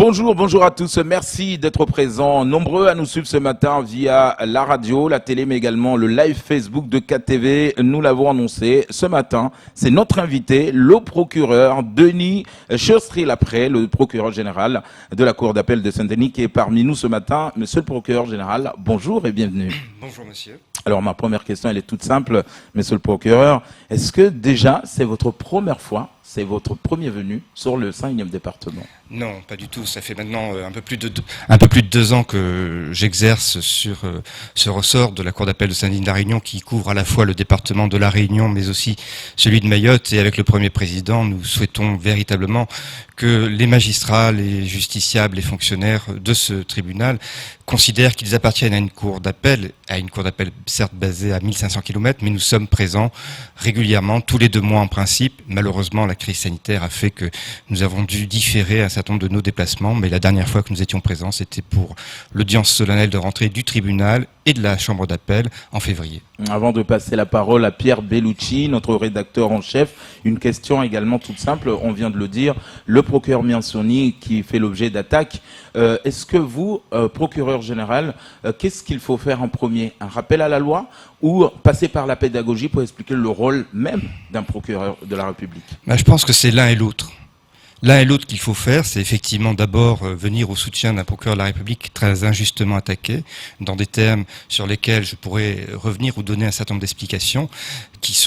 Bonjour à tous. Merci d'être présents. Nombreux à nous suivre ce matin via la radio, la télé, mais également le live Facebook de KTV. Nous l'avons annoncé ce matin. C'est notre invité, le procureur Denis Chaustré-Lapré, le procureur général de la Cour d'appel de Saint-Denis, qui est parmi nous ce matin. Monsieur le procureur général, bonjour et bienvenue. Bonjour monsieur. Alors ma première question, elle est toute simple, monsieur le procureur. Est-ce que déjà, c'est votre première fois, c'est votre premier venu sur le 5e département? Non, pas du tout. Ça fait maintenant un peu plus de 2 ans que j'exerce sur ce ressort de la Cour d'appel de Saint-Denis de la Réunion qui couvre à la fois le département de la Réunion mais aussi celui de Mayotte. Et avec le premier président, nous souhaitons véritablement que les magistrats, les justiciables, les fonctionnaires de ce tribunal considèrent qu'ils appartiennent à une cour d'appel certes basée à 1500 km, mais nous sommes présents régulièrement, tous les 2 mois en principe. Malheureusement, la crise sanitaire a fait que nous avons dû différer un certain nombre de nos déplacements, mais la dernière fois que nous étions présents, c'était pour l'audience solennelle de rentrée du tribunal et de la chambre d'appel en février. Avant de passer la parole à Pierre Bellucci, notre rédacteur en chef, une question également toute simple, on vient de le dire, le procureur Miansoni qui fait l'objet d'attaques, est-ce que vous, procureur général, qu'est-ce qu'il faut faire en premier? Un rappel à la loi ou passer par la pédagogie pour expliquer le rôle même d'un procureur de la République? Je pense que c'est l'un et l'autre. L'un et l'autre qu'il faut faire, c'est effectivement d'abord venir au soutien d'un procureur de la République très injustement attaqué, dans des termes sur lesquels je pourrais revenir ou donner un certain nombre d'explications qui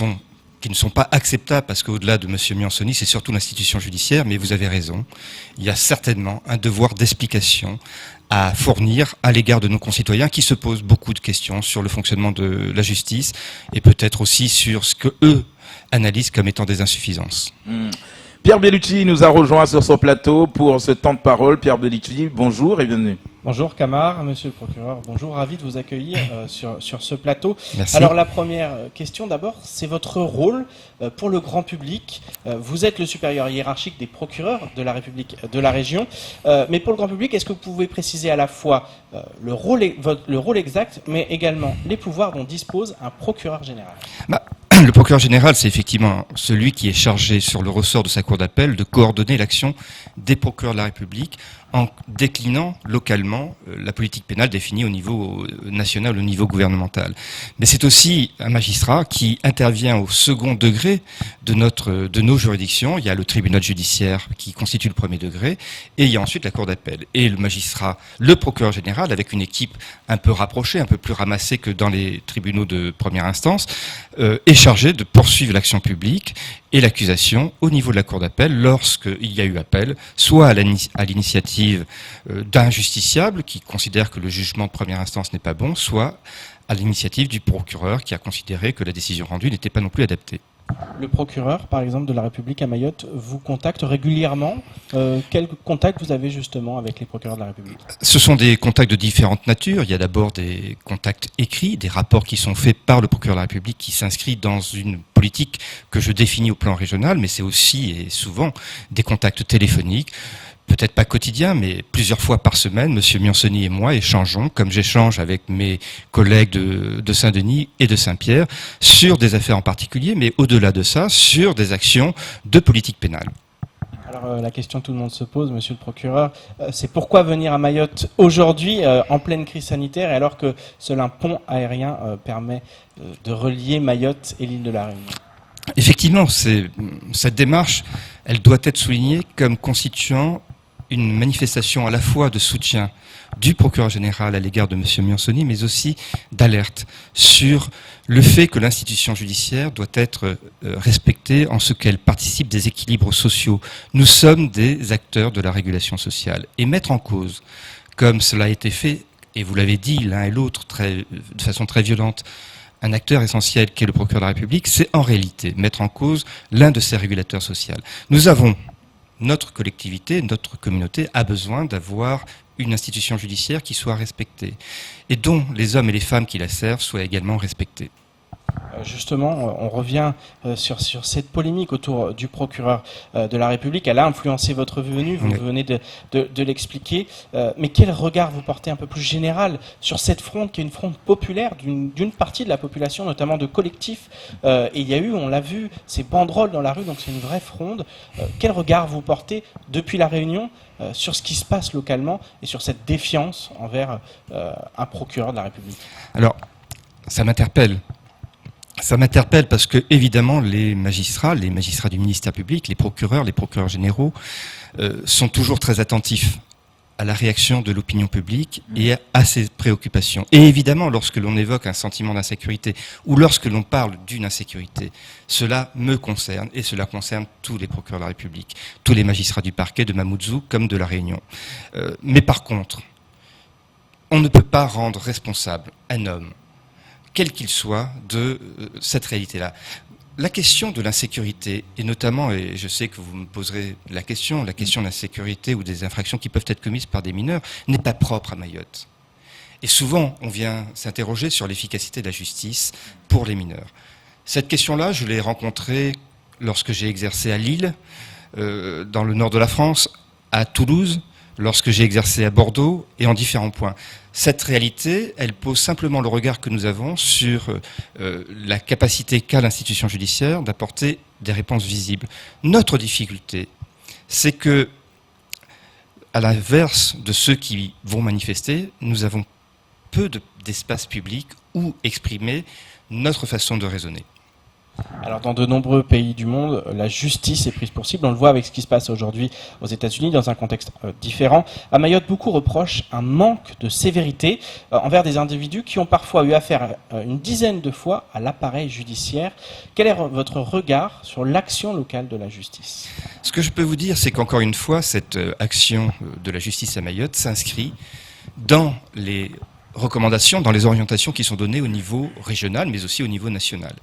ne sont pas acceptables, parce qu'au-delà de M. Miansoni, c'est surtout l'institution judiciaire, mais vous avez raison, il y a certainement un devoir d'explication à fournir à l'égard de nos concitoyens qui se posent beaucoup de questions sur le fonctionnement de la justice et peut-être aussi sur ce que eux analysent comme étant des insuffisances. Pierre Bellucci nous a rejoint sur son plateau pour ce temps de parole. Pierre Bellucci, bonjour et bienvenue. Bonjour Camar, monsieur le procureur, bonjour, ravi de vous accueillir sur ce plateau. Merci. Alors la première question d'abord, c'est votre rôle pour le grand public. Vous êtes le supérieur hiérarchique des procureurs de la République de la région, mais pour le grand public, est-ce que vous pouvez préciser à la fois le rôle exact, mais également les pouvoirs dont dispose un procureur général? Le procureur général, c'est effectivement celui qui est chargé sur le ressort de sa cour d'appel de coordonner l'action des procureurs de la République en déclinant localement la politique pénale définie au niveau national, au niveau gouvernemental. Mais c'est aussi un magistrat qui intervient au second degré de nos juridictions. Il y a le tribunal judiciaire qui constitue le premier degré et il y a ensuite la cour d'appel. Et le magistrat, le procureur général, avec une équipe un peu rapprochée, un peu plus ramassée que dans les tribunaux de première instance, est chargé de poursuivre l'action publique et l'accusation au niveau de la cour d'appel lorsqu'il y a eu appel, soit à l'initiative d'un justiciable qui considère que le jugement de première instance n'est pas bon, soit à l'initiative du procureur qui a considéré que la décision rendue n'était pas non plus adaptée. Le procureur, par exemple, de la République à Mayotte, vous contacte régulièrement. Quel contact vous avez justement avec les procureurs de la République? Ce sont des contacts de différentes natures. Il y a d'abord des contacts écrits, des rapports qui sont faits par le procureur de la République qui s'inscrit dans une politique que je définis au plan régional, mais c'est aussi et souvent des contacts téléphoniques. Peut-être pas quotidien, mais plusieurs fois par semaine, M. Miansoni et moi échangeons, comme j'échange avec mes collègues de Saint-Denis et de Saint-Pierre, sur des affaires en particulier, mais au-delà de ça, sur des actions de politique pénale. Alors la question que tout le monde se pose, monsieur le procureur, c'est pourquoi venir à Mayotte aujourd'hui, en pleine crise sanitaire, alors que seul un pont aérien permet de relier Mayotte et l'île de la Réunion? Effectivement, cette démarche, elle doit être soulignée comme constituant une manifestation à la fois de soutien du procureur général à l'égard de M. Miansoni, mais aussi d'alerte sur le fait que l'institution judiciaire doit être respectée en ce qu'elle participe des équilibres sociaux. Nous sommes des acteurs de la régulation sociale. Et mettre en cause, comme cela a été fait, et vous l'avez dit l'un et l'autre de façon très violente, un acteur essentiel qui est le procureur de la République, c'est en réalité mettre en cause l'un de ces régulateurs sociaux. Notre collectivité, notre communauté a besoin d'avoir une institution judiciaire qui soit respectée et dont les hommes et les femmes qui la servent soient également respectés. Justement, on revient sur cette polémique autour du procureur de la République. Elle a influencé votre venue, vous venez de l'expliquer. Mais quel regard vous portez un peu plus général sur cette fronde qui est une fronde populaire d'une partie de la population, notamment de collectifs. Et il y a eu, on l'a vu, ces banderoles dans la rue, donc c'est une vraie fronde. Quel regard vous portez depuis la Réunion sur ce qui se passe localement et sur cette défiance envers un procureur de la République? Alors, ça m'interpelle. Ça m'interpelle parce que, évidemment, les magistrats du ministère public, les procureurs généraux, sont toujours très attentifs à la réaction de l'opinion publique et à ses préoccupations. Et évidemment, lorsque l'on évoque un sentiment d'insécurité ou lorsque l'on parle d'une insécurité, cela me concerne et cela concerne tous les procureurs de la République, tous les magistrats du parquet de Mamoudzou comme de La Réunion. Mais par contre, on ne peut pas rendre responsable un homme, quel qu'il soit, de cette réalité-là. La question de l'insécurité, et notamment, et je sais que vous me poserez la question de l'insécurité ou des infractions qui peuvent être commises par des mineurs, n'est pas propre à Mayotte. Et souvent, on vient s'interroger sur l'efficacité de la justice pour les mineurs. Cette question-là, je l'ai rencontrée lorsque j'ai exercé à Lille, dans le nord de la France, à Toulouse, lorsque j'ai exercé à Bordeaux et en différents points. Cette réalité, elle pose simplement le regard que nous avons sur la capacité qu'a l'institution judiciaire d'apporter des réponses visibles. Notre difficulté, c'est que, à l'inverse de ceux qui vont manifester, nous avons peu d'espace public où exprimer notre façon de raisonner. Alors, dans de nombreux pays du monde, la justice est prise pour cible. On le voit avec ce qui se passe aujourd'hui aux États-Unis, dans un contexte différent. À Mayotte, beaucoup reprochent un manque de sévérité envers des individus qui ont parfois eu affaire une dizaine de fois à l'appareil judiciaire. Quel est votre regard sur l'action locale de la justice? Ce que je peux vous dire, c'est qu'encore une fois, cette action de la justice à Mayotte s'inscrit dans les recommandations, dans les orientations qui sont données au niveau régional, mais aussi au niveau national.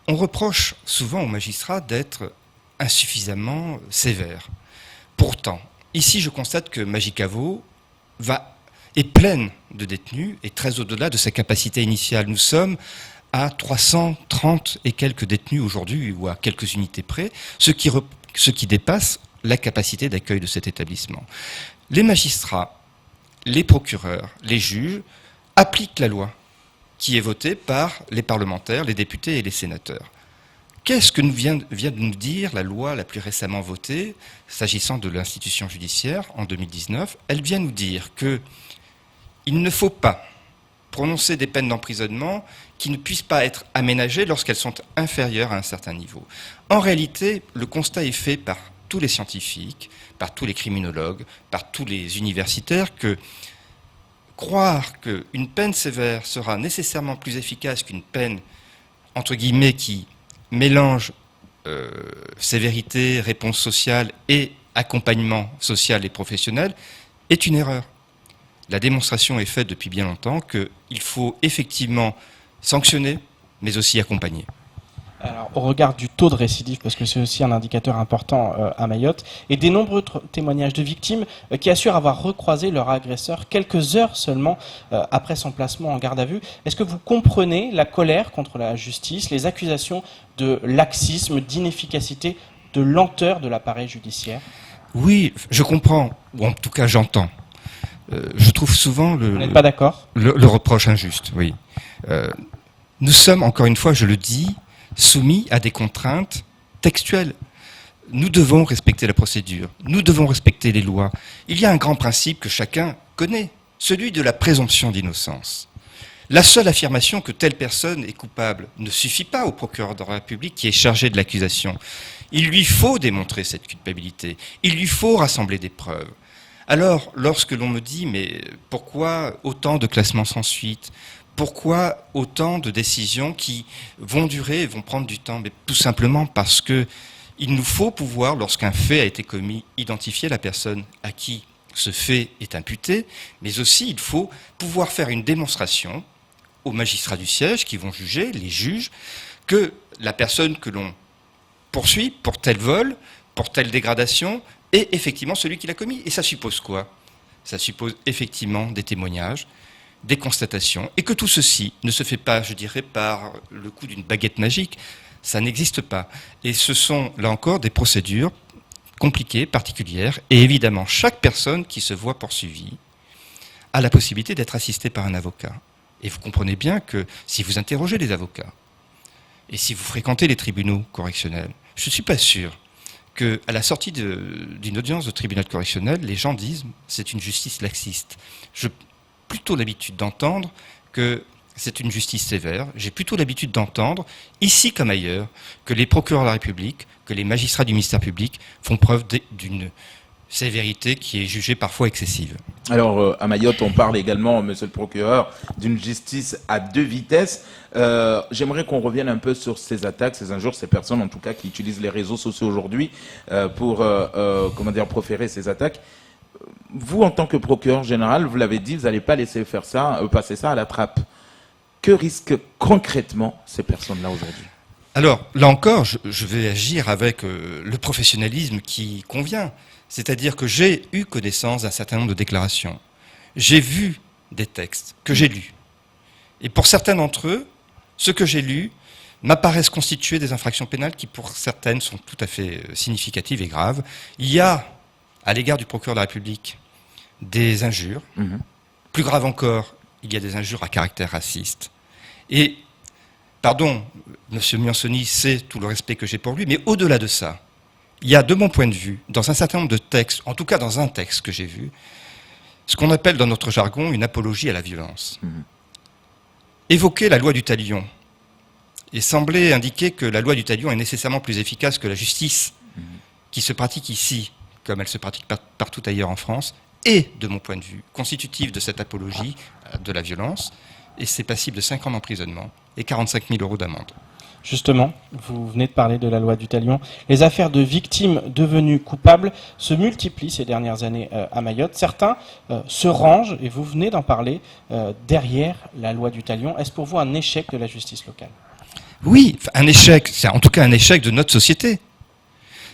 On reproche souvent aux magistrats d'être insuffisamment sévères. Pourtant, ici, je constate que Majicavo est pleine de détenus et très au-delà de sa capacité initiale. Nous sommes à 330 et quelques détenus aujourd'hui, ou à quelques unités près, ce qui dépasse la capacité d'accueil de cet établissement. Les magistrats, les procureurs, les juges appliquent la loi qui est votée par les parlementaires, les députés et les sénateurs. Qu'est-ce que vient de nous dire la loi la plus récemment votée, s'agissant de l'institution judiciaire, en 2019 ? Elle vient nous dire qu'il ne faut pas prononcer des peines d'emprisonnement qui ne puissent pas être aménagées lorsqu'elles sont inférieures à un certain niveau. En réalité, le constat est fait par tous les scientifiques, par tous les criminologues, par tous les universitaires que croire qu'une peine sévère sera nécessairement plus efficace qu'une peine, entre guillemets, qui mélange sévérité, réponse sociale et accompagnement social et professionnel, est une erreur. La démonstration est faite depuis bien longtemps qu'il faut effectivement sanctionner, mais aussi accompagner. Alors, au regard du taux de récidive, parce que c'est aussi un indicateur important à Mayotte, et des nombreux témoignages de victimes qui assurent avoir recroisé leur agresseur quelques heures seulement après son placement en garde à vue, est-ce que vous comprenez la colère contre la justice, les accusations de laxisme, d'inefficacité, de lenteur de l'appareil judiciaire? Oui, je comprends, ou en tout cas j'entends. Je trouve souvent Vous n'êtes pas d'accord ? le reproche injuste, oui. Nous sommes, encore une fois, je le dis, soumis à des contraintes textuelles. Nous devons respecter la procédure, nous devons respecter les lois. Il y a un grand principe que chacun connaît, celui de la présomption d'innocence. La seule affirmation que telle personne est coupable ne suffit pas au procureur de la République qui est chargé de l'accusation. Il lui faut démontrer cette culpabilité, il lui faut rassembler des preuves. Alors, lorsque l'on me dit, mais pourquoi autant de classements sans suite ? Pourquoi autant de décisions qui vont durer et vont prendre du temps ? Mais tout simplement parce que il nous faut pouvoir, lorsqu'un fait a été commis, identifier la personne à qui ce fait est imputé, mais aussi il faut pouvoir faire une démonstration aux magistrats du siège qui vont juger, les juges, que la personne que l'on poursuit pour tel vol, pour telle dégradation, est effectivement celui qui l'a commis. Et ça suppose quoi ? Ça suppose effectivement des témoignages, des constatations, et que tout ceci ne se fait pas, je dirais, par le coup d'une baguette magique. Ça n'existe pas. Et ce sont, là encore, des procédures compliquées, particulières, et évidemment, chaque personne qui se voit poursuivie a la possibilité d'être assistée par un avocat. Et vous comprenez bien que si vous interrogez les avocats, et si vous fréquentez les tribunaux correctionnels, je ne suis pas sûr qu'à la sortie d'une audience de tribunal correctionnel, les gens disent « c'est une justice laxiste ». J'ai plutôt l'habitude d'entendre que c'est une justice sévère. J'ai plutôt l'habitude d'entendre, ici comme ailleurs, que les procureurs de la République, que les magistrats du ministère public font preuve d'une sévérité qui est jugée parfois excessive. Alors, à Mayotte, on parle également, monsieur le procureur, d'une justice à deux vitesses. J'aimerais qu'on revienne un peu sur ces attaques, ces injures, ces personnes, en tout cas, qui utilisent les réseaux sociaux aujourd'hui pour, proférer ces attaques. Vous, en tant que procureur général, vous l'avez dit, vous n'allez pas laisser faire ça, passer ça à la trappe. Que risquent concrètement ces personnes-là aujourd'hui ? Alors, là encore, je vais agir avec le professionnalisme qui convient. C'est-à-dire que j'ai eu connaissance d'un certain nombre de déclarations. J'ai vu des textes que j'ai lus. Et pour certains d'entre eux, ce que j'ai lu m'apparaissent constituer des infractions pénales qui, pour certaines, sont tout à fait significatives et graves. Il y a, à l'égard du procureur de la République, des injures. Plus grave encore, il y a des injures à caractère raciste. Et, pardon, M. Miansoni sait tout le respect que j'ai pour lui, mais au-delà de ça, il y a, de mon point de vue, dans un certain nombre de textes, en tout cas dans un texte que j'ai vu, ce qu'on appelle dans notre jargon une apologie à la violence. Évoquer la loi du talion et sembler indiquer que la loi du talion est nécessairement plus efficace que la justice qui se pratique ici, comme elle se pratique partout ailleurs en France, est, de mon point de vue, constitutive de cette apologie de la violence, et c'est passible de 5 ans d'emprisonnement et 45 000 € d'amende. Justement, vous venez de parler de la loi du talion. Les affaires de victimes devenues coupables se multiplient ces dernières années à Mayotte. Certains se rangent, et vous venez d'en parler, derrière la loi du talion. Est-ce pour vous un échec de la justice locale ? Oui, un échec, c'est en tout cas un échec de notre société.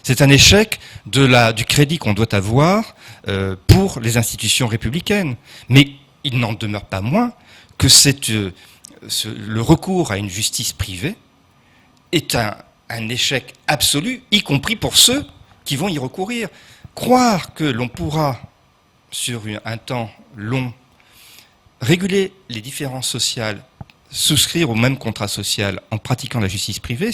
C'est un échec du crédit qu'on doit avoir pour les institutions républicaines. Mais il n'en demeure pas moins que le recours à une justice privée est un échec absolu, y compris pour ceux qui vont y recourir. Croire que l'on pourra, sur un temps long, réguler les différences sociales, souscrire au même contrat social en pratiquant la justice privée,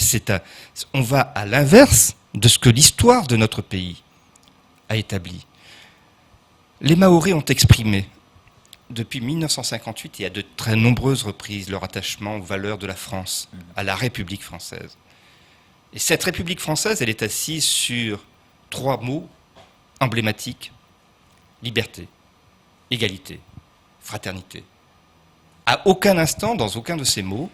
on va à l'inverse de ce que l'histoire de notre pays a établi. Les Mahorais ont exprimé depuis 1958 et à de très nombreuses reprises leur attachement aux valeurs de la France, à la République française. Et cette République française, elle est assise sur 3 mots emblématiques: liberté, égalité, fraternité. À aucun instant, dans aucun de ces mots,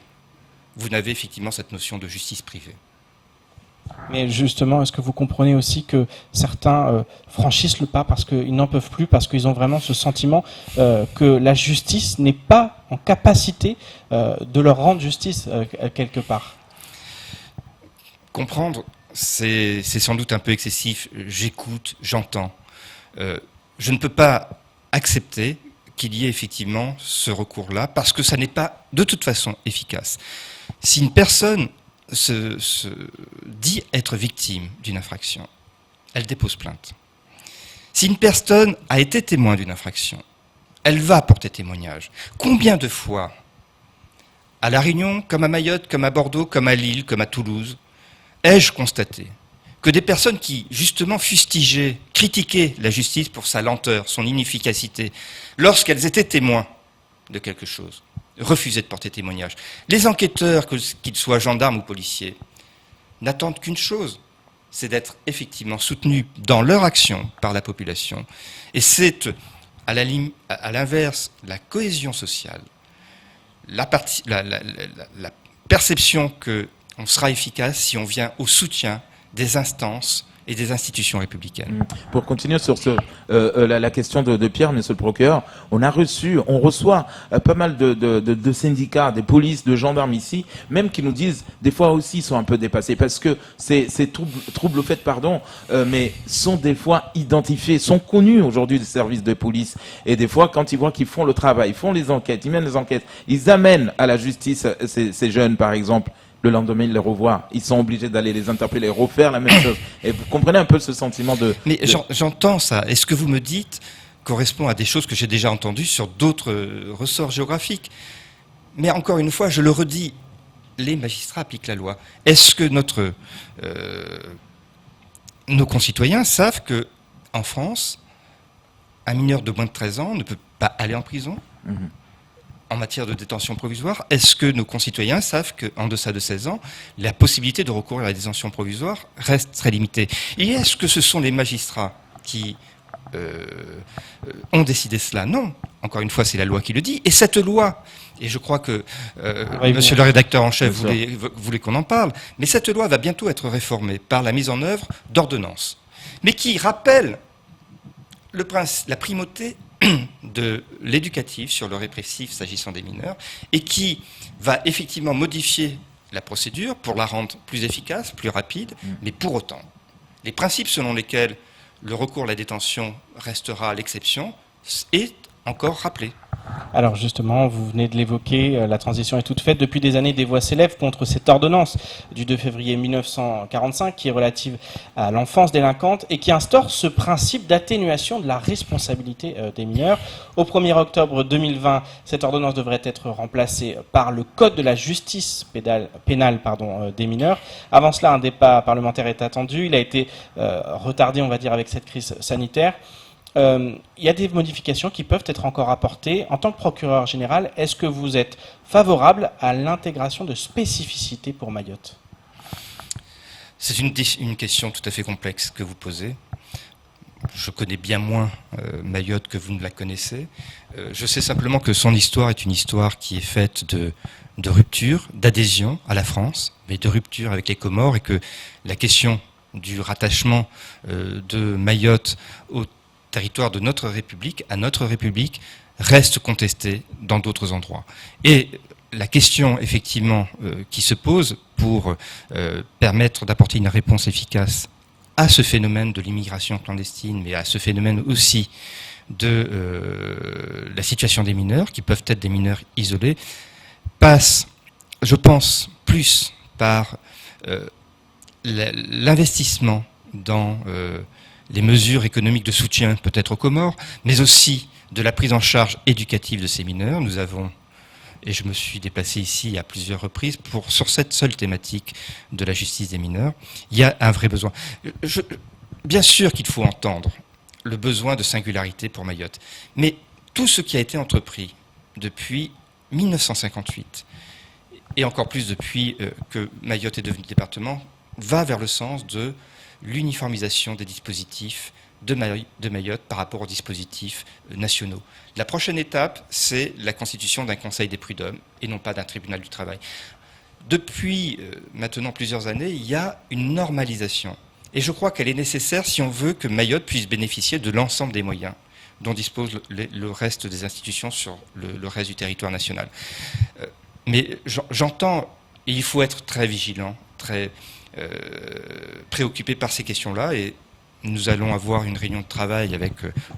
vous n'avez effectivement cette notion de justice privée. Mais justement, est-ce que vous comprenez aussi que certains franchissent le pas parce qu'ils n'en peuvent plus, parce qu'ils ont vraiment ce sentiment que la justice n'est pas en capacité de leur rendre justice quelque part ? Comprendre, c'est sans doute un peu excessif. J'écoute, j'entends. Je ne peux pas accepter qu'il y ait effectivement ce recours-là, parce que ça n'est pas de toute façon efficace. Si une personne se dit être victime d'une infraction, elle dépose plainte. Si une personne a été témoin d'une infraction, elle va porter témoignage. Combien de fois, à La Réunion, comme à Mayotte, comme à Bordeaux, comme à Lille, comme à Toulouse, ai-je constaté que des personnes qui, justement, fustigeaient, critiquaient la justice pour sa lenteur, son inefficacité, lorsqu'elles étaient témoins de quelque chose, refusaient de porter témoignage. Les enquêteurs, qu'ils soient gendarmes ou policiers, n'attendent qu'une chose, c'est d'être effectivement soutenus dans leur action par la population. Et c'est, à l'inverse, la cohésion sociale, la perception qu'on sera efficace si on vient au soutien des instances et des institutions républicaines. Pour continuer sur la question de Pierre, monsieur le procureur, on reçoit pas mal de syndicats, des polices, de gendarmes ici, même qui nous disent, des fois aussi, ils sont un peu dépassés, parce que ces troubles faits, mais sont des fois identifiés, sont connus aujourd'hui des services de police. Et des fois, quand ils voient qu'ils font le travail, ils font les enquêtes, ils mènent les enquêtes, ils amènent à la justice ces jeunes, par exemple, le lendemain, ils les revoient. Ils sont obligés d'aller les interpeller, refaire la même chose. Et vous comprenez un peu ce sentiment de... Mais j'entends ça. Et ce que vous me dites correspond à des choses que j'ai déjà entendues sur d'autres ressorts géographiques. Mais encore une fois, je le redis, les magistrats appliquent la loi. Est-ce que nos concitoyens savent que en France, un mineur de moins de 13 ans ne peut pas aller en prison en matière de détention provisoire? Est-ce que nos concitoyens savent qu'en deçà de 16 ans, la possibilité de recourir à la détention provisoire reste très limitée? Et est-ce que ce sont les magistrats qui ont décidé cela? Non. Encore une fois, c'est la loi qui le dit. Et cette loi, et je crois que monsieur le rédacteur en chef voulait qu'on en parle, mais cette loi va bientôt être réformée par la mise en œuvre d'ordonnances, mais qui rappelle la primauté de l'éducatif sur le répressif s'agissant des mineurs, et qui va effectivement modifier la procédure pour la rendre plus efficace, plus rapide, mais pour autant, les principes selon lesquels le recours à la détention restera l'exception est encore rappelé. Alors justement, vous venez de l'évoquer, la transition est toute faite. Depuis des années, des voix s'élèvent contre cette ordonnance du 2 février 1945 qui est relative à l'enfance délinquante et qui instaure ce principe d'atténuation de la responsabilité des mineurs. Au 1er octobre 2020, cette ordonnance devrait être remplacée par le Code de la justice pénale des mineurs. Avant cela, un débat parlementaire est attendu. Il a été retardé, on va dire, avec cette crise sanitaire. Il y a des modifications qui peuvent être encore apportées. En tant que procureur général, est-ce que vous êtes favorable à l'intégration de spécificités pour Mayotte? C'est une question tout à fait complexe que vous posez. Je connais bien moins Mayotte que vous ne la connaissez. Je sais simplement que son histoire est une histoire qui est faite de rupture, d'adhésion à la France, mais de rupture avec les Comores, et que la question du rattachement de Mayotte au territoire de notre République, à notre République, reste contestée dans d'autres endroits. Et la question, effectivement, qui se pose pour permettre d'apporter une réponse efficace à ce phénomène de l'immigration clandestine, mais à ce phénomène aussi de la situation des mineurs, qui peuvent être des mineurs isolés, passe, je pense, plus par l'investissement dans les mesures économiques de soutien peut-être aux Comores, mais aussi de la prise en charge éducative de ces mineurs. Nous avons, et je me suis déplacé ici à plusieurs reprises sur cette seule thématique de la justice des mineurs, il y a un vrai besoin. Bien sûr qu'il faut entendre le besoin de singularité pour Mayotte, mais tout ce qui a été entrepris depuis 1958, et encore plus depuis que Mayotte est devenu département, va vers le sens de l'uniformisation des dispositifs de Mayotte par rapport aux dispositifs nationaux. La prochaine étape, c'est la constitution d'un conseil des prud'hommes et non pas d'un tribunal du travail. Depuis maintenant plusieurs années, il y a une normalisation. Et je crois qu'elle est nécessaire si on veut que Mayotte puisse bénéficier de l'ensemble des moyens dont dispose le reste des institutions sur le reste du territoire national. Mais j'entends, et il faut être très vigilant, très préoccupé par ces questions-là, et nous allons avoir une réunion de travail avec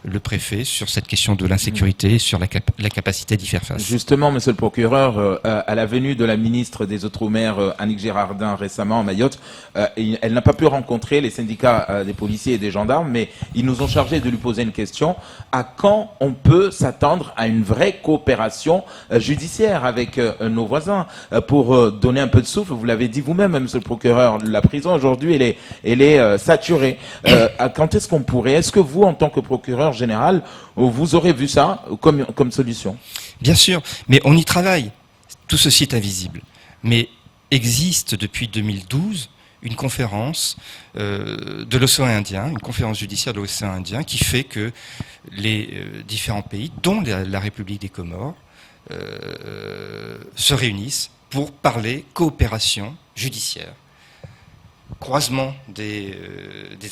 le préfet sur cette question de l'insécurité et sur la capacité d'y faire face. Justement, monsieur le procureur, à la venue de la ministre des Outre-mer, Annick Girardin, récemment à Mayotte, elle n'a pas pu rencontrer les syndicats des policiers et des gendarmes, mais ils nous ont chargé de lui poser une question. À quand on peut s'attendre à une vraie coopération judiciaire avec nos voisins pour donner un peu de souffle? Vous l'avez dit vous-même, monsieur le procureur, la prison aujourd'hui, elle est saturée. Quand est-ce qu'on pourrait, est-ce que vous, en tant que procureur général, vous aurez vu ça comme solution? Bien sûr, mais on y travaille. Tout ceci est invisible. Mais existe depuis 2012 une conférence de l'océan Indien, une conférence judiciaire de l'océan Indien, qui fait que les différents pays, dont la République des Comores, se réunissent pour parler coopération judiciaire. croisement des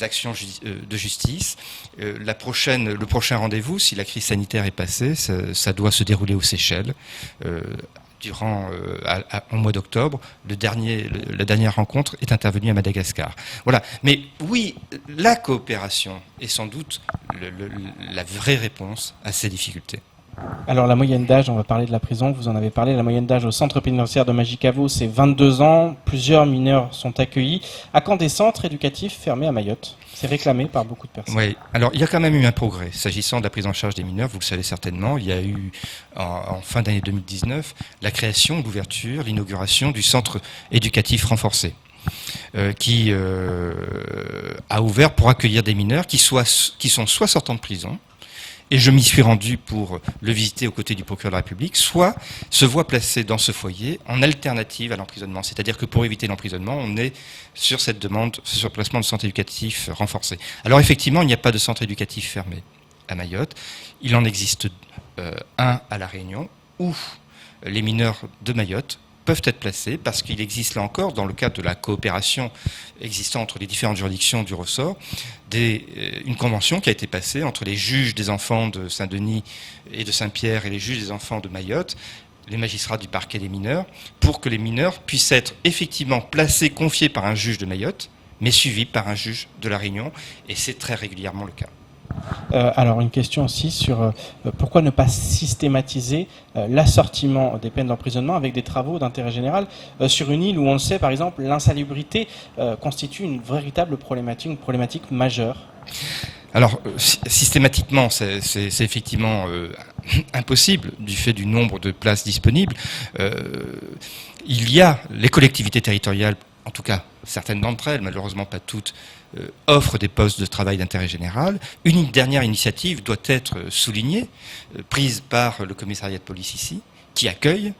actions de justice. Le prochain rendez-vous, si la crise sanitaire est passée, ça doit se dérouler aux Seychelles. Au mois d'octobre, la dernière rencontre est intervenue à Madagascar. Voilà. Mais oui, la coopération est sans doute la vraie réponse à ces difficultés. Alors la moyenne d'âge, on va parler de la prison, vous en avez parlé, la moyenne d'âge au centre pénitentiaire de Majicavo, c'est 22 ans, plusieurs mineurs sont accueillis. À quand des centres éducatifs fermés à Mayotte? C'est réclamé par beaucoup de personnes. Oui, alors il y a quand même eu un progrès. S'agissant de la prise en charge des mineurs, vous le savez certainement, il y a eu en fin d'année 2019 la création, l'ouverture, l'inauguration du centre éducatif renforcé. Qui a ouvert pour accueillir des mineurs qui sont soit sortants de prison, et je m'y suis rendu pour le visiter aux côtés du procureur de la République, soit se voient placés dans ce foyer en alternative à l'emprisonnement. C'est-à-dire que pour éviter l'emprisonnement, on est sur cette demande, sur placement de centre éducatif renforcé. Alors effectivement, il n'y a pas de centre éducatif fermé à Mayotte. Il en existe un à La Réunion, où les mineurs de Mayotte peuvent être placés parce qu'il existe là encore, dans le cadre de la coopération existant entre les différentes juridictions du ressort, une convention qui a été passée entre les juges des enfants de Saint-Denis et de Saint-Pierre et les juges des enfants de Mayotte, les magistrats du parquet des mineurs, pour que les mineurs puissent être effectivement placés, confiés par un juge de Mayotte, mais suivis par un juge de La Réunion, et c'est très régulièrement le cas. Alors une question aussi sur pourquoi ne pas systématiser l'assortiment des peines d'emprisonnement avec des travaux d'intérêt général sur une île où on le sait par exemple l'insalubrité constitue une véritable problématique, une problématique majeure. Alors systématiquement c'est effectivement impossible du fait du nombre de places disponibles. Il y a les collectivités territoriales, en tout cas certaines d'entre elles, malheureusement pas toutes, offrent des postes de travail d'intérêt général. Une dernière initiative doit être soulignée, prise par le commissariat de police ici, qui accueille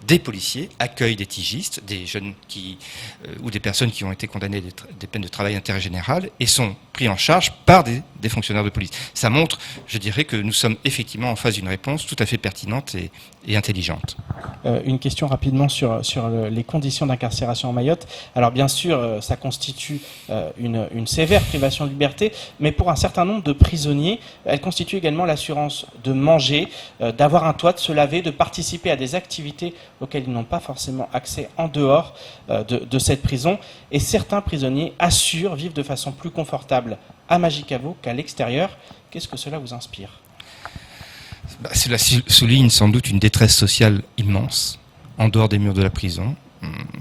des policiers, accueille des tigistes, des jeunes ou des personnes qui ont été condamnées des peines de travail d'intérêt général et sont pris en charge par des fonctionnaires de police. Ça montre, je dirais, que nous sommes effectivement en face d'une réponse tout à fait pertinente et intelligente. Une question rapidement sur les conditions d'incarcération en Mayotte. Alors bien sûr, ça constitue une sévère privation de liberté, mais pour un certain nombre de prisonniers, elle constitue également l'assurance de manger, d'avoir un toit, de se laver, de participer à des activités auxquelles ils n'ont pas forcément accès en dehors de cette prison. Et certains prisonniers assurent vivre de façon plus confortable à Majicavo qu'à l'extérieur. Qu'est-ce que cela vous inspire ? Cela souligne sans doute une détresse sociale immense en dehors des murs de la prison.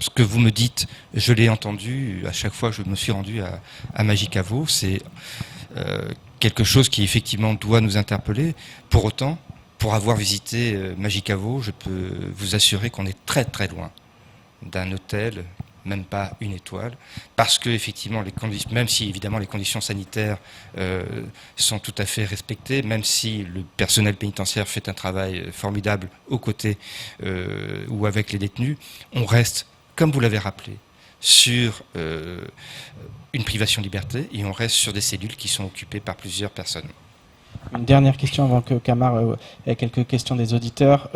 Ce que vous me dites, je l'ai entendu à chaque fois que je me suis rendu à Majicavo. C'est quelque chose qui effectivement doit nous interpeller. Pour autant, pour avoir visité Majicavo, je peux vous assurer qu'on est très très loin d'un hôtel, même pas une étoile, parce que effectivement, même si évidemment les conditions sanitaires sont tout à fait respectées, même si le personnel pénitentiaire fait un travail formidable aux côtés ou avec les détenus, on reste, comme vous l'avez rappelé, sur une privation de liberté et on reste sur des cellules qui sont occupées par plusieurs personnes. Une dernière question avant que Camar ait quelques questions des auditeurs.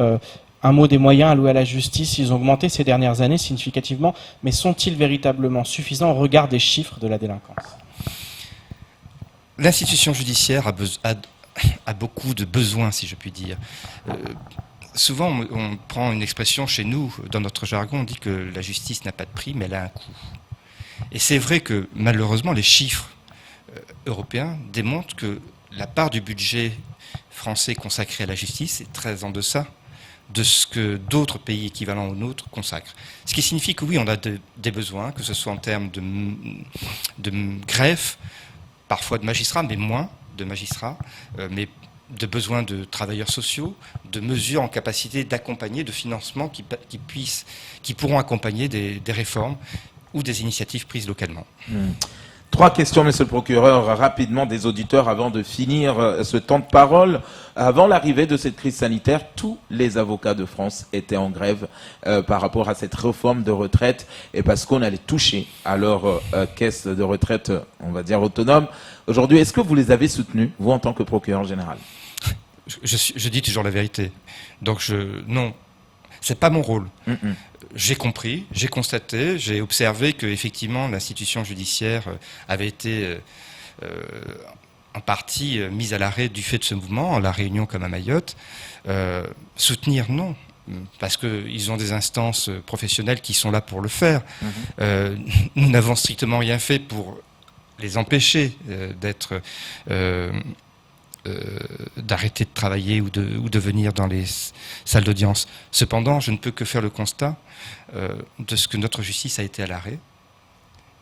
Un mot des moyens alloués à la justice, ils ont augmenté ces dernières années significativement, mais sont-ils véritablement suffisants au regard des chiffres de la délinquance ? L'institution judiciaire a beaucoup de besoins, si je puis dire. Souvent, on prend une expression chez nous, dans notre jargon, on dit que la justice n'a pas de prix, mais elle a un coût. Et c'est vrai que, malheureusement, les chiffres européens démontrent que la part du budget français consacré à la justice est très en deçà de ce que d'autres pays équivalents aux nôtres consacrent. Ce qui signifie que oui, on a des besoins, que ce soit en termes de greffe, parfois de magistrats, mais moins de magistrats, mais de besoins de travailleurs sociaux, de mesures en capacité d'accompagner, de financement qui pourront accompagner des réformes ou des initiatives prises localement. Trois questions, monsieur le procureur, rapidement des auditeurs avant de finir ce temps de parole. Avant l'arrivée de cette crise sanitaire, tous les avocats de France étaient en grève par rapport à cette réforme de retraite et parce qu'on allait toucher à leur caisse de retraite, on va dire autonome. Aujourd'hui, est-ce que vous les avez soutenus, vous en tant que procureur général ? Je dis toujours la vérité. Donc non. C'est pas mon rôle. J'ai compris, j'ai constaté, j'ai observé que effectivement l'institution judiciaire avait été en partie mise à l'arrêt du fait de ce mouvement, à La Réunion comme à Mayotte. Soutenir, non. Parce qu'ils ont des instances professionnelles qui sont là pour le faire. Nous n'avons strictement rien fait pour les empêcher d'arrêter de travailler ou de venir dans les salles d'audience. Cependant, je ne peux que faire le constat de ce que notre justice a été à l'arrêt.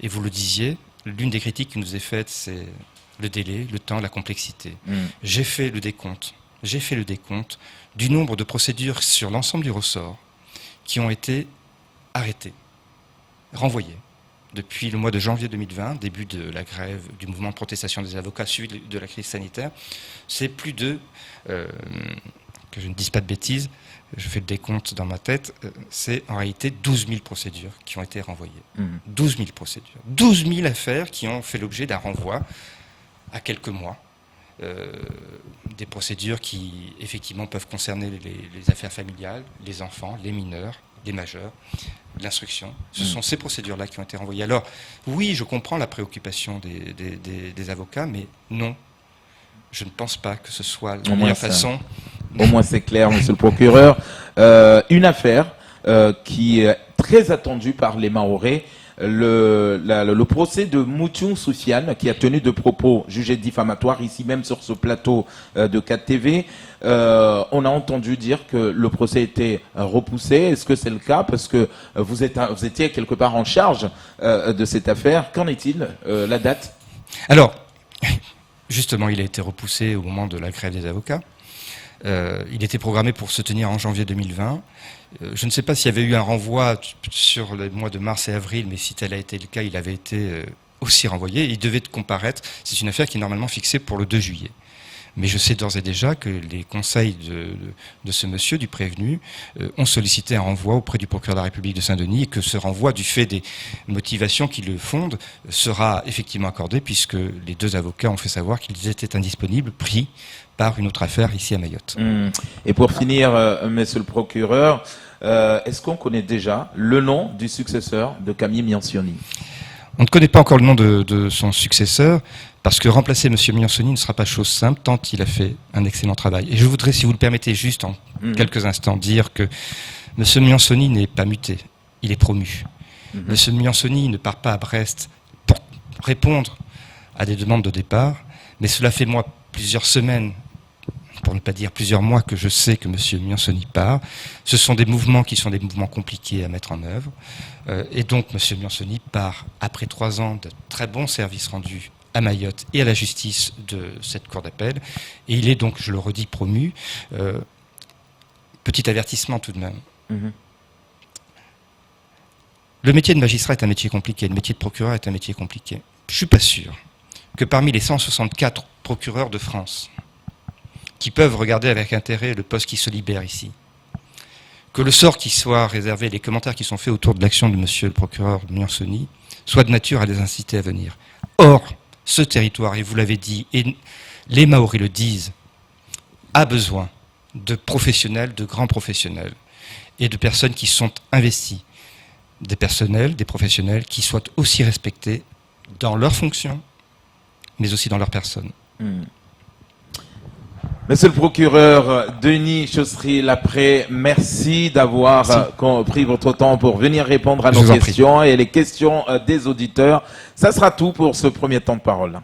Et vous le disiez, l'une des critiques qui nous est faite, c'est le délai, le temps, la complexité. J'ai fait le décompte du nombre de procédures sur l'ensemble du ressort qui ont été arrêtées, renvoyées. Depuis le mois de janvier 2020, début de la grève du mouvement de protestation des avocats suivi de la crise sanitaire, c'est plus de, que je ne dise pas de bêtises, je fais le décompte dans ma tête, c'est en réalité 12 000 procédures qui ont été renvoyées. 12 000 procédures. 12 000 affaires qui ont fait l'objet d'un renvoi à quelques mois. Des procédures qui, effectivement, peuvent concerner les affaires familiales, les enfants, les mineurs, les majeurs, l'instruction. Ce sont ces procédures-là qui ont été renvoyées. Alors, oui, je comprends la préoccupation des avocats, mais non, je ne pense pas que ce soit la meilleure façon. Au moins, c'est clair, monsieur le procureur. Une affaire qui est très attendue par les Mahorais. Le procès de Moutiou Soufiane, qui a tenu de propos jugés diffamatoires ici même sur ce plateau de 4TV. On a entendu dire que le procès était repoussé. Est-ce que c'est le cas? Parce que vous étiez quelque part en charge de cette affaire. Qu'en est-il? La date? Alors, justement, il a été repoussé au moment de la grève des avocats. Il était programmé pour se tenir en janvier 2020. Je ne sais pas s'il y avait eu un renvoi sur les mois de mars et avril, mais si tel a été le cas, il avait été aussi renvoyé. Il devait comparaître. C'est une affaire qui est normalement fixée pour le 2 juillet. Mais je sais d'ores et déjà que les conseils de ce monsieur, du prévenu, ont sollicité un renvoi auprès du procureur de la République de Saint-Denis et que ce renvoi, du fait des motivations qui le fondent, sera effectivement accordé puisque les deux avocats ont fait savoir qu'ils étaient indisponibles, pris par une autre affaire ici à Mayotte. Et pour finir, monsieur le procureur, est-ce qu'on connaît déjà le nom du successeur de Camille Miansoni? On ne connaît pas encore le nom de son successeur, parce que remplacer M. Miansoni ne sera pas chose simple, tant il a fait un excellent travail. Et je voudrais, si vous le permettez, juste en quelques instants, dire que M. Miansoni n'est pas muté, il est promu. M. Miansoni ne part pas à Brest pour répondre à des demandes de départ, mais cela fait moi plusieurs semaines, pour ne pas dire plusieurs mois, que je sais que M. Miansoni part. Ce sont des mouvements qui sont des mouvements compliqués à mettre en œuvre. Et donc M. Miansoni part après 3 ans de très bons services rendus à Mayotte et à la justice de cette cour d'appel. Et il est donc, je le redis, promu. Petit avertissement tout de même. Le métier de magistrat est un métier compliqué, le métier de procureur est un métier compliqué. Je ne suis pas sûr que parmi les 164 procureurs de France qui peuvent regarder avec intérêt le poste qui se libère ici, que le sort qui soit réservé, les commentaires qui sont faits autour de l'action de monsieur le procureur Miansoni, soit de nature à les inciter à venir. Or, ce territoire, et vous l'avez dit, et les Mahorais le disent, a besoin de professionnels, de grands professionnels, et de personnes qui sont investies, des personnels, des professionnels qui soient aussi respectés dans leurs fonctions, mais aussi dans leur personne. Monsieur le procureur Denis Chaussery-Lapré, merci d'avoir pris votre temps pour venir répondre à nos questions et les questions des auditeurs. Ça sera tout pour ce premier temps de parole.